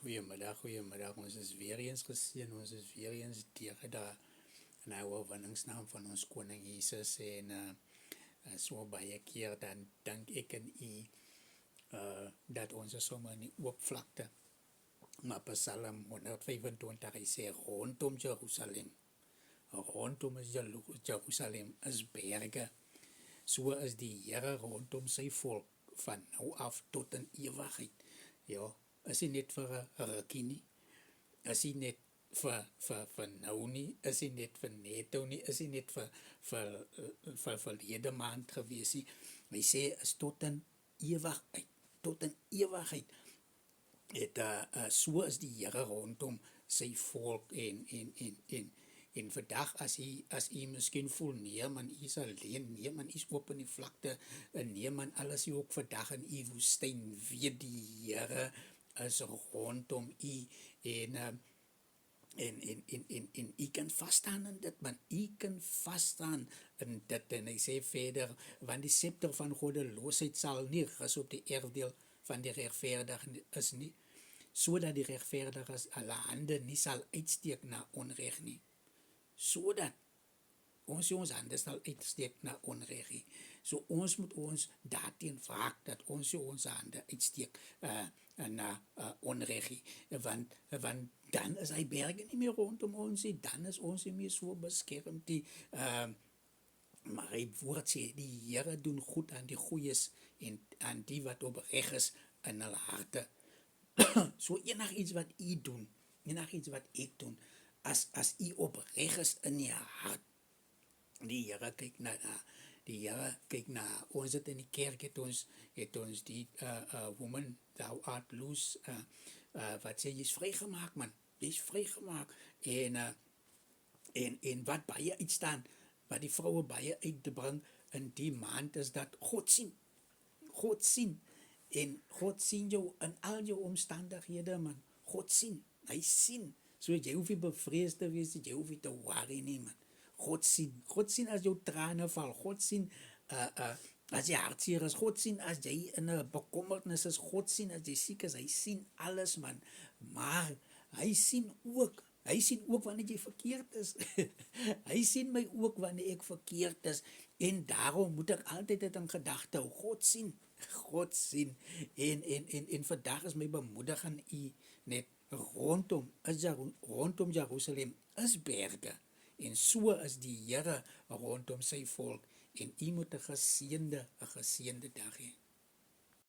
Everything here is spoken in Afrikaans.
Goeiemiddag. Ons is weer eens geseën, ons is weer eens tegen die oorwinningsnaam van ons koning Jesus en so baie keer dan dink ek in dat ons is sommer in die oopvlakte. Maar Psalm 125 hy sê rondom Jerusalem is berge. So is die Here rondom sy volk van nou af tot in ewigheid. Ja, is hy net vir 'n rukkie nie, is hy net vir nou nie, is hy net vir netto nie, is hy net vir verlede maand gewees nie. Hy sê is tot in ewigheid. So is die Here rondom sy volk en vandag as hy miskien voel, nee man, hy is alleen, nee man, hy is op in die vlakte, nee man, alles hy ook vandag in die woestyn, weet die Here is rondom hy en hy kan vasstaan in dit, man, hy kan vasstaan in dit, en hy sê verder, want die scepter van goddeloosheid sal nie rus op die erfdeel van die regverdigen is nie, sodat die regverdiges hulle hande nie sal uitsteek na onreg nie, sodat ons hande sal uitsteek na onreg nie, so ons moet ons daarteen waak, dat ons hande uitsteek na onreg nie, want dan is hy berge nie meer rondom ons nie, dan is ons nie meer so beskermd nie, maar hy woord sê, die Here doen goed aan die goeies en aan die wat opreg is in hulle harte. So enig iets wat u doen, enig iets wat ek doen, as u opreg is in die hart, die Here kyk na, ons het in die kerk, het ons die woman, thou art loose, wat sê, jy is vrygemaak man, jy is vrygemaak, en wat baie uitstaan, wat die vroue baie uitbring in die maand is dat God sien, en God sien jou in al jou omstandighede man, God sien, hy sien, so jy hoef nie bevrees te wees, jy hoef nie te worry nie man, God sien as jou trane val, God sien as jy hartseer is, God sien as jy in 'n bekommernis is, God sien as jy siek is, hy sien alles man, maar hy sien ook wanneer jy verkeerd is, hy sien my ook wanneer ek verkeerd is, en daarom moet ek altyd dit in gedagte hou, God sien, en vandag is my bemoediging u net rondom Jerusalem is berge, en so is die Here rondom sy volk, en u moet 'n geseënde dag hê.